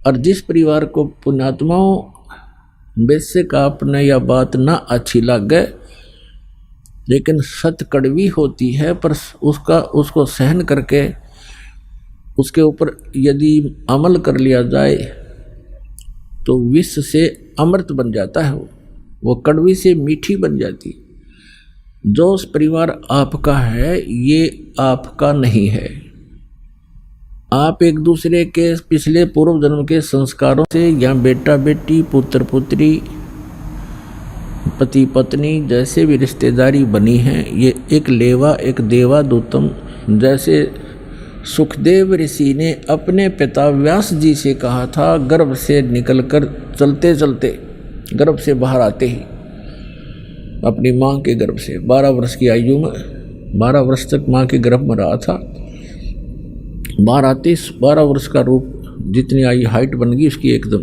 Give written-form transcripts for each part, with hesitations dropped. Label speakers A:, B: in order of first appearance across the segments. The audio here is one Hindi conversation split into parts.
A: और जिस परिवार को पुण्यात्माओं बेशक आपने यह बात ना अच्छी लगे, लेकिन सत कड़वी होती है, पर उसको सहन करके उसके ऊपर यदि अमल कर लिया जाए तो विष से अमृत बन जाता है, वो कड़वी से मीठी बन जाती। जो परिवार आपका है ये आपका नहीं है। आप एक दूसरे के पिछले पूर्व जन्म के संस्कारों से या बेटा बेटी, पुत्र पुत्री, पति पत्नी जैसे भी रिश्तेदारी बनी है, ये एक लेवा एक देवा दूतम। जैसे सुखदेव ऋषि ने अपने पिता व्यास जी से कहा था, गर्भ से निकलकर चलते चलते, गर्भ से बाहर आते ही, अपनी माँ के गर्भ से 12 वर्ष की आयु में, 12 वर्ष तक माँ के गर्भ में रहा था। बाहर आते 12 वर्ष का रूप, जितनी आई हाइट बन गई उसकी एकदम,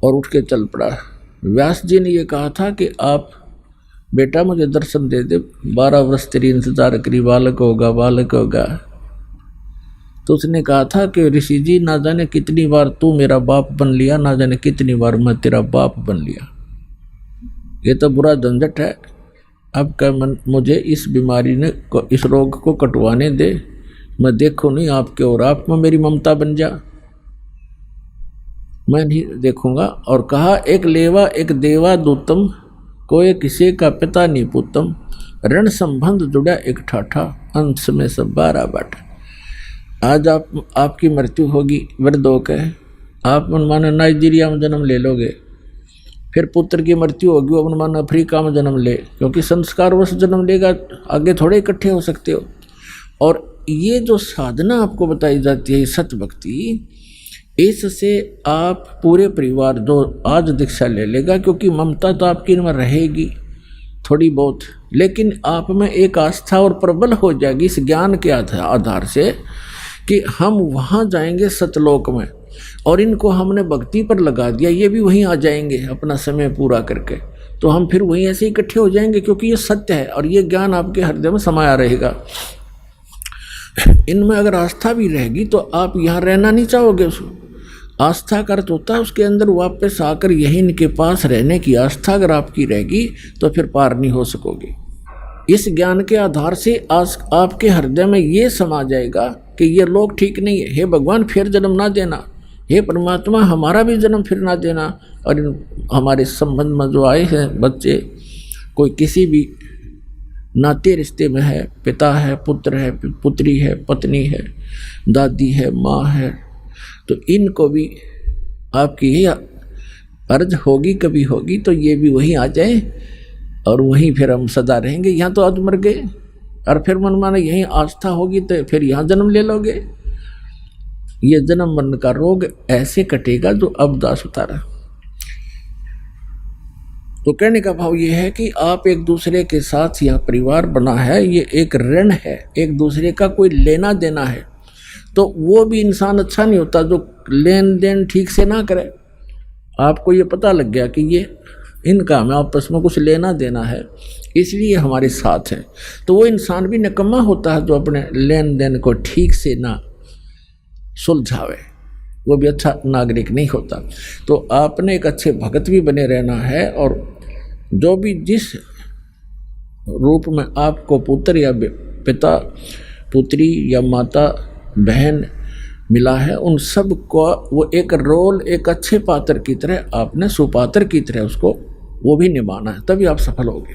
A: और उठ के चल पड़ा। व्यास जी ने ये कहा था कि आप बेटा मुझे दर्शन दे दे, 12 वर्ष तेरी इंतजार करी, बालक होगा बालक होगा। तो उसने कहा था कि ऋषि जी, ना जाने कितनी बार तू मेरा बाप बन लिया, ना जाने कितनी बार मैं तेरा बाप बन लिया। ये तो बुरा झंझट है। अब क्या मुझे इस बीमारी ने इस रोग को कटवाने दे, मैं देखूं नहीं आपके, और आप में मेरी ममता बन जा, मैं नहीं देखूंगा। और कहा, एक लेवा एक देवा दूतम, कोई किसी का पिता नहीं पुतम, ऋण संबंध जुड़ा एक ठाठा, अंश में सब 12 बाटा। आज आपकी मृत्यु होगी वृद्ध होकर, आप मनमाना नाइजीरिया में जन्म ले लोगे, फिर पुत्र की मृत्यु होगी वो मनमाना अफ्रीका में जन्म ले, क्योंकि संस्कारवश जन्म लेगा, आगे थोड़े इकट्ठे हो सकते हो। और ये जो साधना आपको बताई जाती है सत भक्ति, इससे आप पूरे परिवार जो आज दीक्षा ले लेगा, क्योंकि ममता तो आपकी में रहेगी थोड़ी बहुत, लेकिन आप में एक आस्था और प्रबल हो जाएगी इस ज्ञान के आधार से कि हम वहाँ जाएंगे सतलोक में, और इनको हमने भक्ति पर लगा दिया, ये भी वहीं आ जाएंगे अपना समय पूरा करके, तो हम फिर वहीं ऐसे इकट्ठे हो जाएंगे, क्योंकि ये सत्य है और ये ज्ञान आपके हृदय में समाया रहेगा। इनमें अगर आस्था भी रहेगी तो आप यहाँ रहना नहीं चाहोगे। उसको आस्था का अर्थ होता है उसके अंदर वापस आकर यही इनके पास रहने की आस्था अगर आपकी रहेगी तो फिर पार नहीं हो सकोगे। इस ज्ञान के आधार से आज आपके हृदय में ये समा जाएगा कि ये लोग ठीक नहीं है, हे भगवान फिर जन्म ना देना, हे परमात्मा हमारा भी जन्म फिर ना देना। और हमारे संबंध में जो आए हैं बच्चे, कोई किसी भी नाते रिश्ते में है, पिता है, पुत्र है, पुत्री है, पत्नी है, दादी है, माँ है, तो इनको भी आपकी ही अर्ज होगी, कभी होगी तो ये भी वहीं आ जाए और वहीं फिर हम सदा रहेंगे। यहाँ तो आज मर गए और फिर मन माना यहीं आस्था होगी तो फिर यहाँ जन्म ले लोगे। ये जन्म मरण का रोग ऐसे कटेगा जो अब दास उतारा। तो कहने का भाव ये है कि आप एक दूसरे के साथ यह परिवार बना है, ये एक ऋण है, एक दूसरे का कोई लेना देना है। तो वो भी इंसान अच्छा नहीं होता जो लेन देन ठीक से ना करे। आपको ये पता लग गया कि ये इनका हमें आपस में कुछ लेना देना है, इसलिए हमारे साथ है, तो वो इंसान भी निकम्मा होता है जो अपने लेन देन को ठीक से ना सुलझावे, वो भी अच्छा नागरिक नहीं होता। तो आपने एक अच्छे भगत भी बने रहना है, और जो भी जिस रूप में आपको पुत्र या पिता, पुत्री या माता, बहन मिला है, उन सब को वो एक रोल, एक अच्छे पात्र की तरह आपने सुपात्र की तरह उसको वो भी निभाना है, तभी आप सफल होगे।